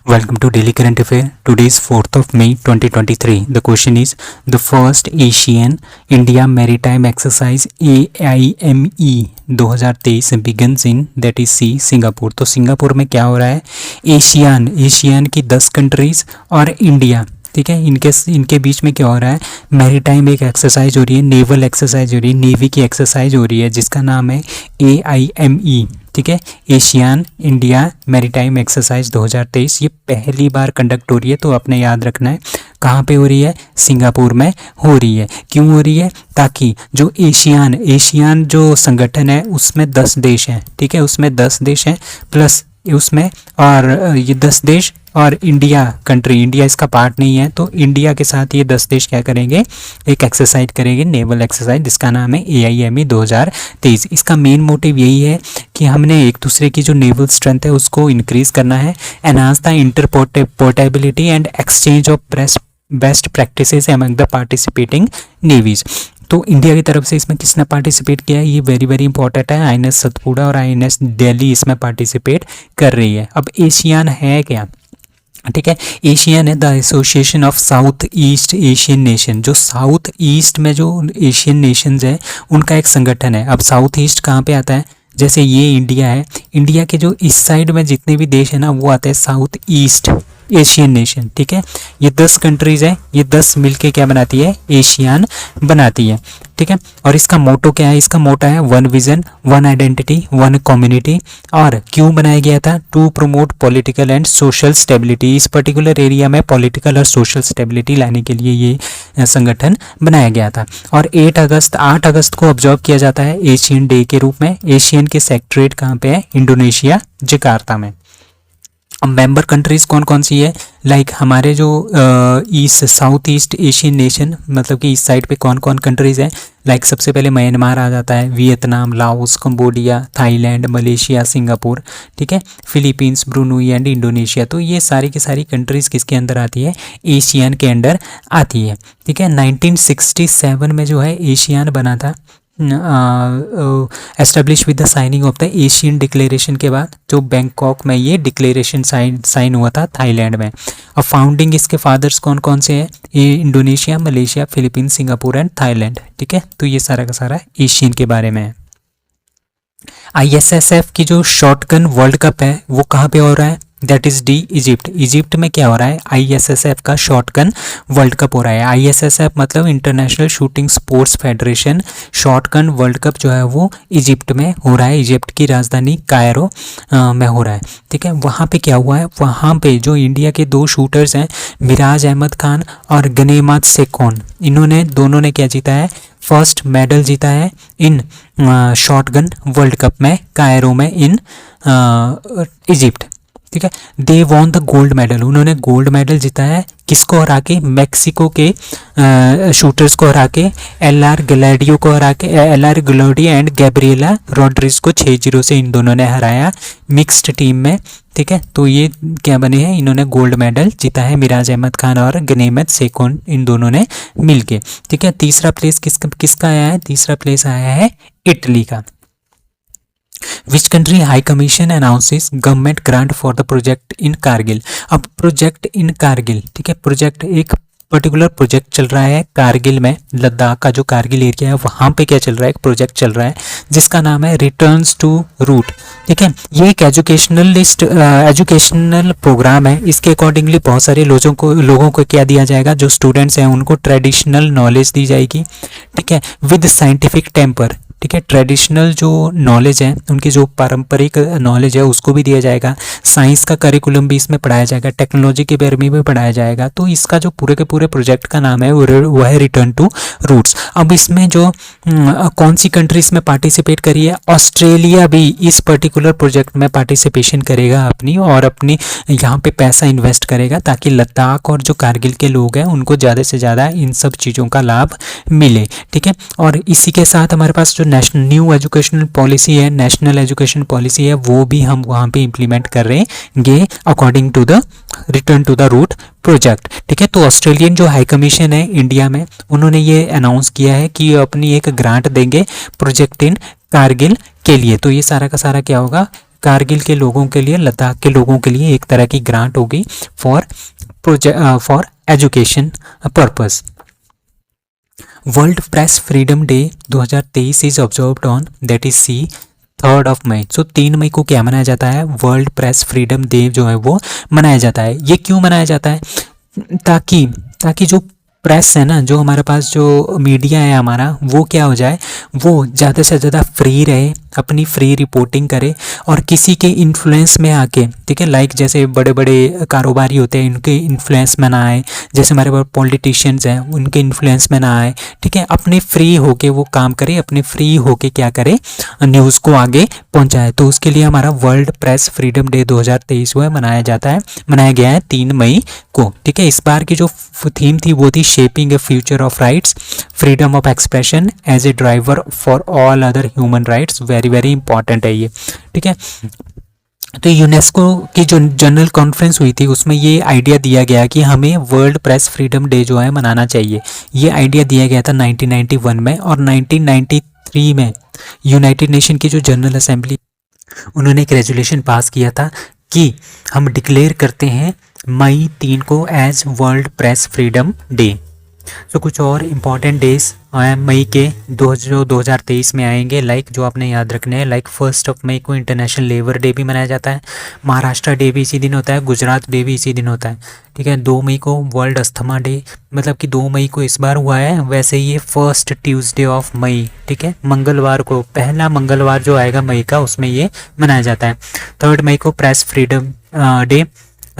Welcome to Daily Current Affair. Today is 4th of May 2023. The question is the first Asian India Maritime Exercise AIME 2023 begins in that is C Singapore. तो Singapore में क्या हो रहा है? Asian की 10 countries और India, ठीक है, इनके बीच में क्या हो रहा है? मैरीटाइम एक एक्सरसाइज हो रही है, नेवल एक्सरसाइज हो रही है, नेवी की एक्सरसाइज हो रही है जिसका नाम है AIME, ठीक है, एशियन इंडिया मैरीटाइम एक्सरसाइज 2023. ये पहली बार कंडक्ट हो रही है, तो आपने याद रखना है कहाँ पे हो रही है? सिंगापुर में हो रही है. क्यों हो रही है? ताकि जो एशियन जो संगठन है उसमें 10 देश हैं, ठीक है, उसमें 10 देश हैं प्लस उसमें और ये 10 देश और इंडिया इसका पार्ट नहीं है, तो इंडिया के साथ ये 10 देश क्या करेंगे? एक एक्सरसाइज करेंगे, नेवल एक्सरसाइज, जिसका नाम है AIME 2023. इसका मेन मोटिव यही है कि हमने एक दूसरे की जो नेवल स्ट्रेंथ है उसको इंक्रीज करना है, enhance the interoperability and exchange of best practices among the participating navies. तो इंडिया की तरफ से इसमें किसने पार्टिसिपेट किया है? ये वेरी वेरी इंपॉर्टेंट है. INS सतपुड़ा और INS दिल्ली इसमें पार्टिसिपेट कर रही है. अब एशियन है क्या? ठीक है, एशियन है the association of south east Asian nation. जो साउथ ईस्ट में जो एशियन नेशंस है उनका एक संगठन है. अब साउथ ईस्ट कहाँ पे आता है? जैसे ये इंडिया है, इंडिया के जो इस साइड में जितने भी देश है ना वो आते हैं साउथ ईस्ट एशियन नेशन, ठीक है. ये 10 कंट्रीज है, ये 10 मिलके क्या बनाती है? एशियन बनाती है, ठीक है. और इसका मोटो क्या है? इसका मोटो है one vision, one identity, one community. और क्यों बनाया गया था? To promote political and social stability. इस पर्टिकुलर एरिया में पॉलिटिकल और सोशल स्टेबिलिटी लाने के लिए ये संगठन बनाया गया था. और 8 अगस्त को ऑब्जर्व किया जाता है एशियन डे के रूप में. एशियन के सेक्रेटरीट कहाँ पे है? इंडोनेशिया, जकार्ता में. अब मेंबर कंट्रीज कौन कौन सी है? लाइक हमारे जो east south east Asian nation, मतलब कि इस साइड पे कौन कौन कंट्रीज हैं? लाइक सबसे पहले म्यांमार आ जाता है, Vietnam, Laos, Cambodia, Thailand, Malaysia, Singapore, ठीक है, फिलीपींस, ब्रुनई एंड इंडोनेशिया. तो ये सारी की सारी कंट्रीज किसके अंदर आती है? एशियन के अंदर आती है, ठीक है. 1967 में जो है एशियन बना था, establish with the signing off the Asian declaration के बाद, जो बैंकॉक में ये डिक्लेरेशन साइन हुआ था थाईलैंड में. और फाउंडिंग इसके फादर्स कौन कौन से हैं? ये Indonesia, Malaysia, Philippines, Singapore and Thailand, ठीक है. तो ये सारा का सारा एशियन के बारे में है. ISSF की जो शॉटगन वर्ल्ड कप है वो कहाँ पे हो रहा है? That is D Egypt. Egypt में क्या हो रहा है? ISSF का शॉटगन वर्ल्ड कप हो रहा है. ISSF मतलब international shooting sports federation. Shotgun world cup जो है वो इजिप्ट में हो रहा है. इजिप्ट की राजधानी कायरो में हो रहा है, ठीक है. वहाँ पे क्या हुआ है? वहाँ पे जो इंडिया के 2 शूटर्स हैं, मिराज अहमद खान और गनेमात सेकोन, इन्होंने दोनों ने क्या जीता है? फर्स्ट मेडल जीता है इन शॉटगन वर्ल्ड कप में, कायरो में, इन इजिप्ट, ठीक है. They won the gold medal. उन्होंने गोल्ड मेडल जीता है. किसको हरा के? मैक्सिको के शूटर्स को हरा के, LR ग्लैडियो एंड गैब्रिएला रॉड्रिग्स को 6-0 से इन दोनों ने हराया मिक्स्ड टीम में, ठीक है. तो ये क्या बने हैं? इन्होंने गोल्ड मेडल जीता है, मिराज अहमद खान और गनेमत सेकोन, इन दोनों ने मिलके, ठीक है. तीसरा प्लेस किसका आया है? तीसरा प्लेस आया है इटली का. Which country high commission announces government grant for the project in Kargil? अब प्रोजेक्ट इन कारगिल, ठीक है, प्रोजेक्ट एक पर्टिकुलर प्रोजेक्ट चल रहा है कारगिल में. लद्दाख का जो कारगिल एरिया है वहाँ पे क्या चल रहा है? एक प्रोजेक्ट चल रहा है जिसका नाम है रिटर्न्स टू रूट, ठीक है. ये एक एजुकेशनल प्रोग्राम है. इसके अकॉर्डिंगली बहुत सारे लोगों को क्या दिया जाएगा? जो स्टूडेंट्स हैं उनको ट्रेडिशनल नॉलेज दी जाएगी, ठीक है, विद साइंटिफिक टेम्पर, ठीक है. ट्रेडिशनल जो नॉलेज है, उनकी जो पारंपरिक नॉलेज है उसको भी दिया जाएगा. साइंस का करिकुलम भी इसमें पढ़ाया जाएगा, टेक्नोलॉजी के बारे में भी पढ़ाया जाएगा. तो इसका जो पूरे के पूरे प्रोजेक्ट का नाम है वो है रिटर्न टू रूट्स. अब इसमें जो कौन सी कंट्री इसमें पार्टिसिपेट करी है? ऑस्ट्रेलिया भी इस पर्टिकुलर प्रोजेक्ट में पार्टिसिपेशन करेगा अपनी, और अपनी यहाँ पे पैसा इन्वेस्ट करेगा ताकि लद्दाख और जो कारगिल के लोग हैं उनको ज़्यादा से ज़्यादा इन सब चीज़ों का लाभ मिले, ठीक है. और इसी के साथ हमारे पास जो नेशनल न्यू एजुकेशनल पॉलिसी है, नेशनल एजुकेशन पॉलिसी है, वो भी हम वहाँ पे इम्प्लीमेंट कर रहे हैं according to the return to the root project, ठीक है. तो ऑस्ट्रेलियन जो हाई कमीशन है इंडिया में, उन्होंने ये अनाउंस किया है कि अपनी एक ग्रांट देंगे प्रोजेक्ट इन कारगिल के लिए. तो ये सारा का सारा क्या होगा? कारगिल के लोगों के लिए, लद्दाख के लोगों के लिए एक तरह की ग्रांट होगी for education purpose. World press freedom day 2023 is observed on, that is C 3 मई। सो 3 मई को क्या मनाया जाता है? वर्ल्ड प्रेस फ्रीडम डे जो है वो मनाया जाता है। ये क्यों मनाया जाता है? ताकि जो प्रेस है ना, जो हमारे पास जो मीडिया है हमारा, वो क्या हो जाए, वो ज़्यादा से ज़्यादा फ्री रहे, अपनी फ्री रिपोर्टिंग करे और किसी के इन्फ्लुएंस में आके, ठीक है, लाइक जैसे बड़े बड़े कारोबारी होते हैं इनके इन्फ्लुएंस में ना आए, जैसे हमारे पास पॉलिटिशियंस हैं उनके इन्फ्लुएंस में ना आए, ठीक है, अपने फ्री होके वो काम करे, अपने फ्री होके क्या करे, न्यूज़ को आगे पहुंचाए। तो उसके लिए हमारा वर्ल्ड प्रेस फ्रीडम डे 2023 को मनाया गया है 3 मई को, ठीक है। इस बार की जो थीम थी वो थी shaping a future of rights, freedom of expression as a driver for all other human rights. Very very important है ये, ठीक है। तो यूनेस्को की जो जनरल कॉन्फ्रेंस हुई थी उसमें ये आइडिया दिया गया कि हमें वर्ल्ड प्रेस फ्रीडम डे जो है मनाना चाहिए। ये आइडिया दिया गया था 1991 में, और 1993 में यूनाइटेड नेशन की जो जनरल असेंबली, उन्होंने एक रेजोल्यूशन पास किया था कि हम डिक्लेयर करते हैं मई 3 को as world press freedom day. तो कुछ और इम्पॉर्टेंट डेज मई के जो 2023 में आएंगे, लाइक जो आपने याद रखने हैं, लाइक 1 मई को इंटरनेशनल लेबर डे भी मनाया जाता है, महाराष्ट्र डे भी इसी दिन होता है, गुजरात डे भी इसी दिन होता है, ठीक है। 2 मई को वर्ल्ड अस्थमा डे, मतलब कि 2 मई को इस बार हुआ है, वैसे ये फर्स्ट ट्यूसडे ऑफ मई, ठीक है, मंगलवार को, पहला मंगलवार जो आएगा मई का, उसमें ये मनाया जाता है। 3 मई को प्रेस फ्रीडम डे,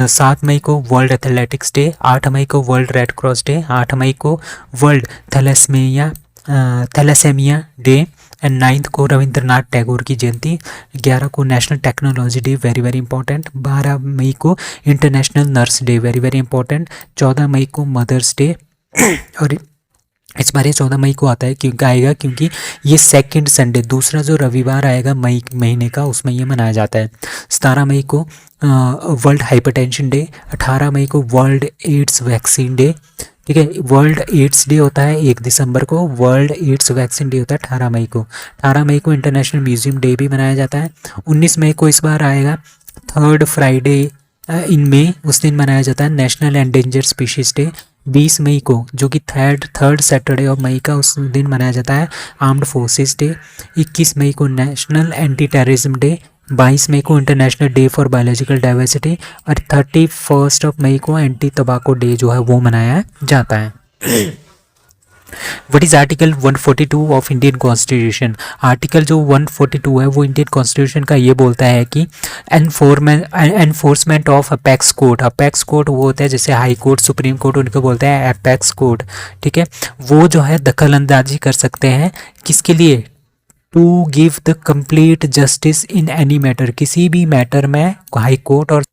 7 मई को वर्ल्ड एथलेटिक्स डे, 8 मई को वर्ल्ड रेड क्रॉस डे, 8 मई को वर्ल्ड थैलेसेमिया डे, एंड 9 को रविंद्रनाथ टैगोर की जयंती, 11 को national technology day, very very important, 12 मई को international nurse day, very very important, 14 मई को मदर्स डे, और इस बार ये 14 मई को आता है आएगा क्योंकि ये सेकंड संडे, दूसरा जो रविवार आएगा मई महीने का, उसमें ये मनाया जाता है। 17 मई को वर्ल्ड हाइपरटेंशन डे, 18 मई को वर्ल्ड एड्स वैक्सीन डे, ठीक है। वर्ल्ड एड्स डे होता है 1 दिसंबर को, वर्ल्ड एड्स वैक्सीन डे होता है 18 मई को। 18 मई को इंटरनेशनल म्यूजियम डे भी मनाया जाता है। 19 मई को इस बार आएगा 3rd फ्राइडे इन मई, उस दिन मनाया जाता है नेशनल एंडेंजर स्पीशीज डे। 20 मई को, जो कि थर्ड सैटरडे ऑफ मई का, उस दिन मनाया जाता है आर्म्ड फोर्सेस डे। 21 मई को नेशनल एंटी टेररिज्म डे, 22 मई को international day for biological diversity, और 31 मई को एंटी टबाको डे जो है वो मनाया जाता है। What is article 142 of Indian constitution? Article जो 142 है वो इंडियन कॉन्स्टिट्यूशन का ये बोलता है कि enforcement of apex court. Apex court वो होता है जैसे हाई कोर्ट, सुप्रीम कोर्ट, उनको बोलते हैं अपेक्स कोर्ट, ठीक है। वो जो है दखल अंदाजी कर सकते हैं, किसके लिए? To give the complete justice in any matter, किसी भी मैटर में हाई कोर्ट और,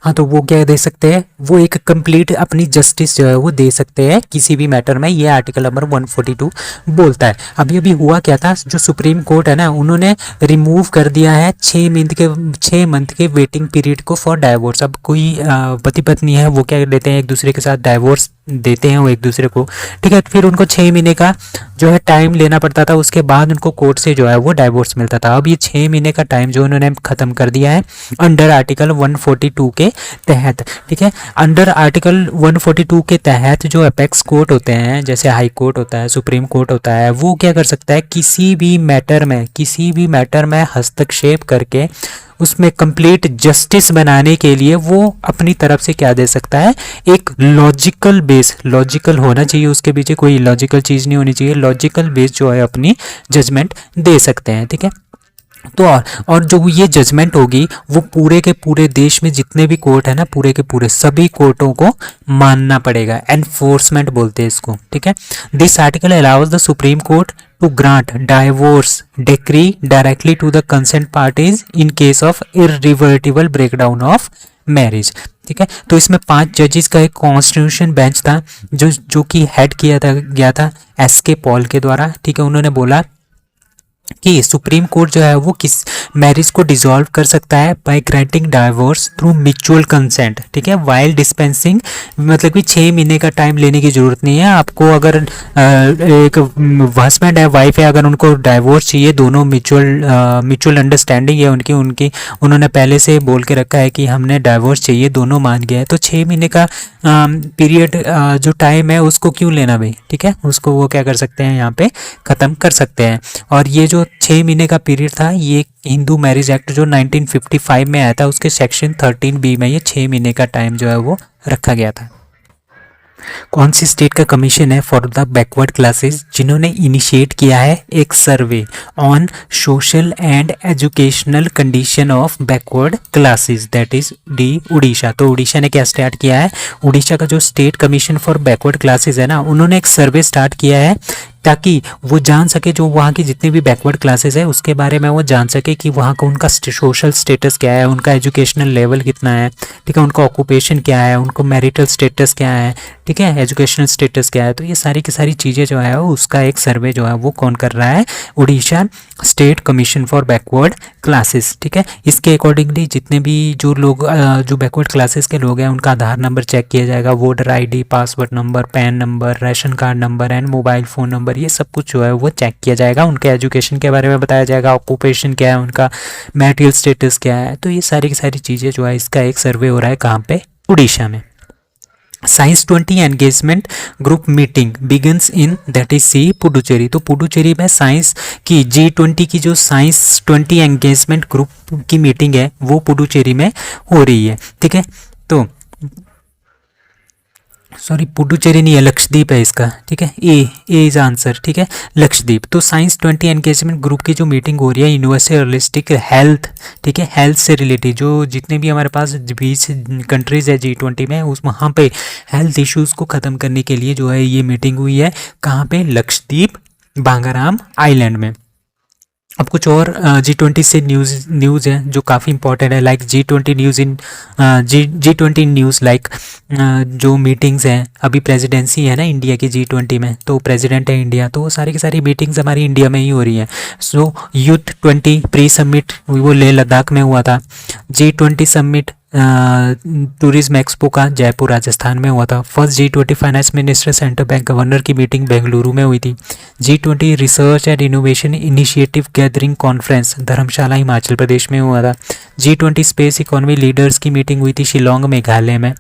हाँ, तो वो क्या दे सकते हैं, वो एक कंप्लीट अपनी जस्टिस जो है वो दे सकते हैं किसी भी मैटर में, ये आर्टिकल नंबर 142 बोलता है। अभी अभी हुआ क्या था, जो सुप्रीम कोर्ट है ना, उन्होंने रिमूव कर दिया है 6 मंथ के वेटिंग पीरियड को फॉर डाइवोर्स। अब कोई पति पत्नी है वो क्या देते हैं, एक दूसरे के साथ डाइवोर्स देते हैं वो एक दूसरे को, ठीक है। फिर उनको 6 महीने का जो है टाइम लेना पड़ता था, उसके बाद उनको कोर्ट से जो है वो डाइवोर्स मिलता था। अब ये 6 महीने का टाइम जो उन्होंने खत्म कर दिया है अंडर आर्टिकल 142 के तहत, ठीक है। अंडर आर्टिकल 142 के तहत जो अपेक्स कोर्ट होते हैं, जैसे हाई कोर्ट होता है, सुप्रीम कोर्ट होता है, वो क्या कर सकता है, किसी भी मैटर में हस्तक्षेप करके उसमें कंप्लीट जस्टिस बनाने के लिए वो अपनी तरफ से क्या दे सकता है, एक लॉजिकल होना चाहिए, उसके पीछे कोई लॉजिकल चीज़ नहीं होनी चाहिए, लॉजिकल बेस जो है अपनी जजमेंट दे सकते हैं, ठीक है। तो और जो ये जजमेंट होगी वो पूरे के पूरे देश में जितने भी कोर्ट है ना, पूरे के पूरे सभी कोर्टों को मानना पड़ेगा, एनफोर्समेंट बोलते हैं इसको, ठीक है। This article allows the Supreme Court to grant divorce decree directly to the consent parties in case of irreversible breakdown of marriage, ठीक है। तो इसमें 5 जजेस का एक कॉन्स्टिट्यूशन बेंच था जो कि हेड किया गया था SK पॉल के द्वारा, ठीक है। उन्होंने बोला कि सुप्रीम कोर्ट जो है वो किस मैरिज को डिसॉल्व कर सकता है by granting divorce through mutual consent, ठीक है, वाइल डिस्पेंसिंग, मतलब कि 6 महीने का टाइम लेने की जरूरत नहीं है आपको। अगर एक हस्बैंड है वाइफ है, अगर उनको डाइवोर्स चाहिए, दोनों म्यूचुअल अंडरस्टैंडिंग है उनकी उनकी उन्होंने पहले से बोल के रखा है कि हमने डाइवोर्स चाहिए, दोनों मान गए हैं, तो 6 महीने का पीरियड जो टाइम है उसको क्यों लेना भाई, ठीक है, उसको वो क्या कर सकते हैं यहाँ पे ख़त्म कर सकते हैं। और ये जो 6 महीने का पीरियड था, ये हिंदू मैरिज एक्ट जो 1955 में आया था उसके सेक्शन 13B में ये 6 महीने का टाइम जो है वो रखा गया था। कौन सी स्टेट का कमीशन है फॉर द बैकवर्ड क्लासेस जिन्होंने इनिशिएट किया है एक सर्वे on social and educational condition of backward classes, that is D Orissa. तो उड़ीसा ने क्या स्टार्ट किया है, उड़ीसा का जो state commission for backward classes है ना, उन्होंने एक सर्वे स्टार्ट किया है ताकि वो जान सके जो वहाँ की जितनी भी बैकवर्ड क्लासेस है उसके बारे में वो जान सके कि वहाँ का उनका सोशल स्टेटस क्या है, उनका एजुकेशनल लेवल कितना है, ठीक है, उनका ऑक्यूपेशन क्या है, उनको मैरिटल स्टेटस क्या है, ठीक है, एजुकेशनल स्टेटस क्या है। तो ये सारी की सारी चीज़ें जो है उसका एक सर्वे जो है वो कौन कर रहा है, Orissa state commission for backward classes, ठीक है। इसके अकॉर्डिंगली जितने भी जो लोग जो बैकवर्ड क्लासेस के लोग हैं उनका आधार नंबर चेक किया जाएगा, voter ID, password number, pan number, ration card number and mobile phone number, ये सब कुछ जो है वो चेक किया जाएगा। उनके एजुकेशन के बारे में बताया जाएगा, ऑक्यूपेशन क्या है, उनका मैरिटल स्टेटस क्या है। तो ये सारी की सारी चीज़ें जो है इसका एक सर्वे हो रहा है कहाँ पे, उड़ीसा में। Science 20 engagement group meeting begins in that is C Puducherry. तो पुडुचेरी में साइंस की G20 की जो साइंस 20 एंगेजमेंट ग्रुप की मीटिंग है वो पुडुचेरी में हो रही है, ठीक है। तो सॉरी पुडुचेरी नहीं है, लक्षद्वीप है इसका, ठीक है, ए इज आंसर, ठीक है, लक्षद्वीप। तो साइंस 20 एंगेजमेंट ग्रुप की जो मीटिंग हो रही है यूनिवर्सलिस्टिक हेल्थ, ठीक है, हेल्थ से रिलेटेड जो जितने भी हमारे पास 20 कंट्रीज़ है G20 में, उस वहाँ पे हेल्थ इश्यूज़ को ख़त्म करने के लिए जो है ये मीटिंग हुई है। कहाँ पे, लक्षद्वीप बांगाराम आइलैंड में। अब कुछ और G20 से न्यूज़ है जो काफ़ी इंपॉर्टेंट है, लाइक G20 न्यूज़ इन G20 न्यूज़, लाइक जो मीटिंग्स हैं, अभी प्रेसिडेंसी है ना इंडिया की G20 में, तो प्रेसिडेंट है इंडिया, तो वो सारी की सारी मीटिंग्स हमारी इंडिया में ही हो रही हैं। सो यूथ 20 प्री समिट वो लेह लद्दाख में हुआ था। G20 समिट टूरिज्म एक्सपो का जयपुर राजस्थान में हुआ था। First G20 finance minister central bank governor की मीटिंग बेंगलुरु में हुई थी। G20 research and innovation initiative gathering conference Dharamshala Himachal Pradesh में हुआ था। G20 स्पेस इकोनॉमी लीडर्स की मीटिंग हुई थी शिलोंग मेघालय में,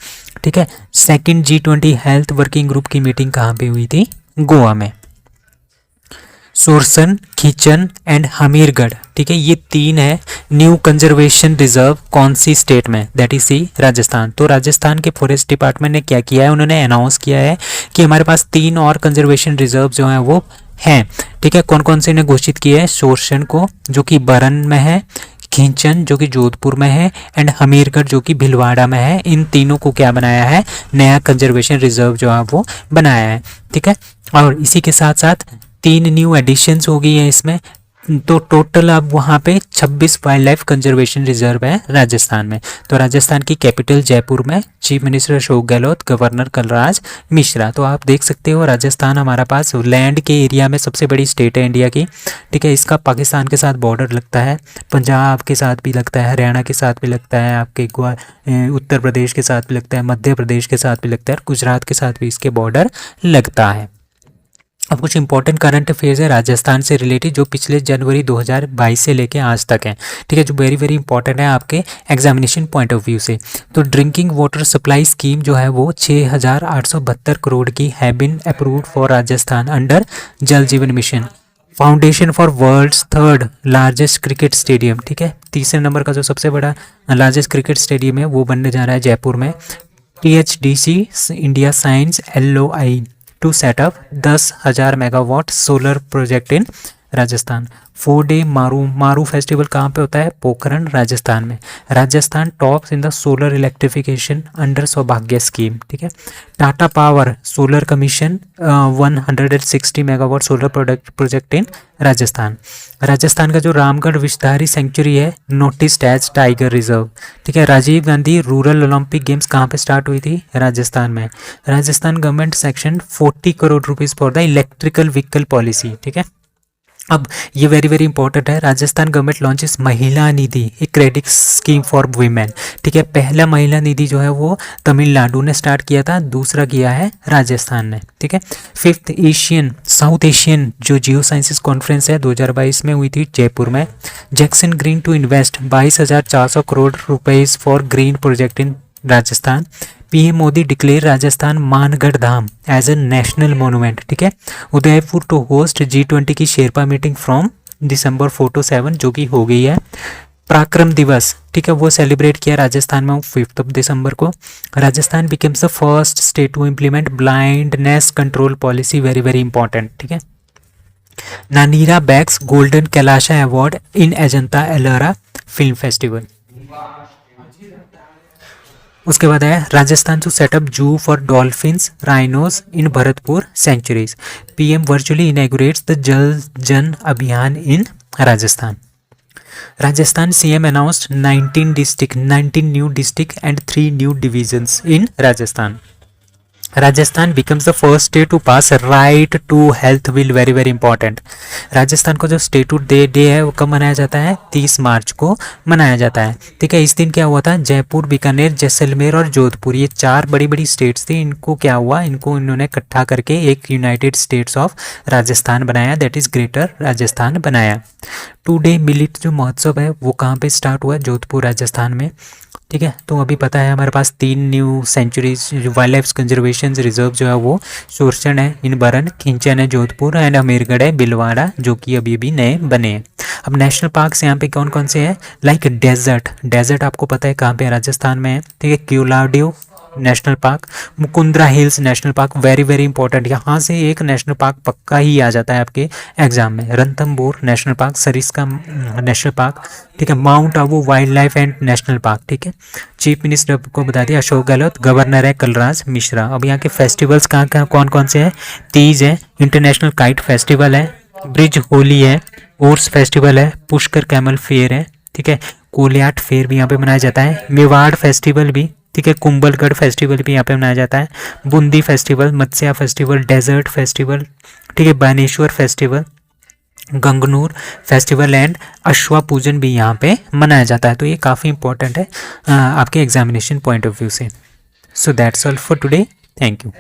ठीक है। Second G20 health working group की मीटिंग कहाँ पे हुई थी, गोवा में। सोरसन, खीचन एंड हमीरगढ़, ठीक है, ये 3 है न्यू कंजर्वेशन रिजर्व कौन सी स्टेट में, दैट इज सी राजस्थान। तो राजस्थान के फॉरेस्ट डिपार्टमेंट ने क्या किया है, उन्होंने अनाउंस किया है कि हमारे पास 3 और कंजर्वेशन रिजर्व जो हैं वो हैं, ठीक है। कौन कौन से ने घोषित किए हैं, सोरसन को जो कि बरन में है, खींचन जो कि जोधपुर में है एंड हमीरगढ़ जो कि भीलवाड़ा में है। इन तीनों को क्या बनाया है, नया कंजर्वेशन रिजर्व जो है वो बनाया है, ठीक है। और इसी के साथ साथ 3 न्यू एडिशंस हो गई हैं इसमें, तो टोटल अब वहाँ पे 26 वाइल्ड लाइफ कंजर्वेशन रिजर्व है राजस्थान में। तो राजस्थान की कैपिटल जयपुर में, chief minister Ashok Gehlot, governor Kalraj Mishra. तो आप देख सकते हो राजस्थान हमारा पास लैंड के एरिया में सबसे बड़ी स्टेट है इंडिया की, ठीक है। इसका पाकिस्तान के साथ बॉर्डर लगता है, पंजाब के साथ भी लगता है, हरियाणा के साथ भी लगता है, आपके उत्तर प्रदेश के साथ भी लगता है, मध्य प्रदेश के साथ भी लगता है, गुजरात के साथ भी इसके बॉर्डर लगता है। अब कुछ इंपॉर्टेंट करंट अफेयर्स है राजस्थान से रिलेटेड जो पिछले जनवरी 2022 से लेके आज तक हैं, ठीक है, जो वेरी वेरी इंपॉर्टेंट है आपके एग्जामिनेशन पॉइंट ऑफ व्यू से। तो ड्रिंकिंग वाटर सप्लाई स्कीम जो है वो 6,872 करोड़ की है been approved for Rajasthan under Jal Jeevan mission. Foundation for world's 3rd largest cricket stadium, ठीक है, तीसरे नंबर का जो सबसे बड़ा लार्जेस्ट क्रिकेट स्टेडियम है वो बनने जा रहा है जयपुर में। THDC India signs LOI to set up 10,000 megawatt solar project in Rajasthan. 4 day Maru festival कहाँ पे होता है, पोखरण राजस्थान में। Rajasthan tops in the solar electrification under Saubhagya scheme, ठीक है। Tata power solar commission 160 megawatt solar project in Rajasthan. Rajasthan का जो रामगढ़ विषधारी सेंचुरी है नोटिस्ड एज टाइगर रिजर्व, ठीक है। Rajiv Gandhi rural Olympic games कहाँ पे स्टार्ट हुई थी, राजस्थान में। Rajasthan government section 40 crore rupees for the electrical vehicle policy, ठीक है। अब ये वेरी वेरी इंपॉर्टेंट है, राजस्थान गवर्नमेंट लॉन्चेस महिला निधि, एक क्रेडिट स्कीम फॉर वुमेन। ठीक है, पहला महिला निधि जो है वो तमिलनाडु ने स्टार्ट किया था, दूसरा किया है राजस्थान ने। ठीक है, फिफ्थ एशियन साउथ एशियन जो जियो साइंसिस कॉन्फ्रेंस है 2022 में हुई थी जयपुर में। Jackson Green to invest 22,400 crore rupees for green project in Rajasthan. PM Modi declare Rajasthan Mangarh Dham as a national monument. ठीक है, उदयपुर टू होस्ट G20 की sherpa meeting from December 4 to 7 जो कि हो गई है। पराक्रम दिवस, ठीक है, वो सेलिब्रेट किया राजस्थान में 5 दिसंबर को। Rajasthan becomes the first state to implement blindness control policy, very very important. ठीक है, Nanira bags golden Kailasha award in Ajanta Ellora film festival. उसके बाद है Rajasthan to set up zoo for dolphins rhinos in Bharatpur sanctuaries. PM virtually inaugurates the Jal Jan Abhiyan in Rajasthan. Rajasthan CM announced 19 new district and 3 new divisions in Rajasthan. Rajasthan becomes the first state to pass right to health bill, very very important. Rajasthan को जो स्टेटूट day है वो कब मनाया जाता है? 30 मार्च को मनाया जाता है। ठीक है, इस दिन क्या हुआ था? जयपुर, बीकानेर, जैसलमेर और जोधपुर, ये 4 बड़ी बड़ी स्टेट्स थी, इनको क्या हुआ, इनको इन्होंने इकट्ठा करके एक यूनाइटेड स्टेट्स ऑफ राजस्थान बनाया, दैट इज ग्रेटर राजस्थान बनाया। 2 डे मिलिट जो महोत्सव है वो कहाँ पे स्टार्ट हुआ? जोधपुर राजस्थान में। ठीक है, तो अभी पता है हमारे पास 3 new sanctuaries wildlife conservation reserve जो है वो सोरचन है इन बरन, खिंचन है जोधपुर एंड अमीरगढ़ है बिलवाड़ा, जो कि अभी अभी नए बने हैं। अब नेशनल पार्क्स यहाँ पे कौन कौन से हैं? लाइक डेजर्ट आपको पता है कहाँ पे? राजस्थान में है। ठीक है, Keoladeo national park, Mukundra hills national park, very very important, यहाँ से एक नेशनल पार्क पक्का ही आ जाता है आपके एग्जाम में। Ranthambore national park, Sariska national park. ठीक है, mount Abu wild life and national park. ठीक है, चीफ मिनिस्टर को बता दिया अशोक गहलोत, गवर्नर है कलराज मिश्रा। अब यहाँ के फेस्टिवल्स कहाँ कौन कौन से हैं? तीज है, इंटरनेशनल काइट फेस्टिवल है, ब्रिज होली है, ओर्स फेस्टिवल है, पुष्कर कैमल फेयर है। ठीक है, कोलियाट फेयर भी यहाँ पे मनाया जाता है, मेवाड़ फेस्टिवल भी। ठीक है, कुंभलगढ़ फेस्टिवल भी यहाँ पे मनाया जाता है, Bundi festival, Matsya festival, desert festival. ठीक है, Baneshwar festival, Gangaur festival and Ashwa Pujan भी यहाँ पे मनाया जाता है। तो ये काफ़ी इंपॉर्टेंट है आपके एग्जामिनेशन पॉइंट ऑफ व्यू से। So that's all for today, thank you.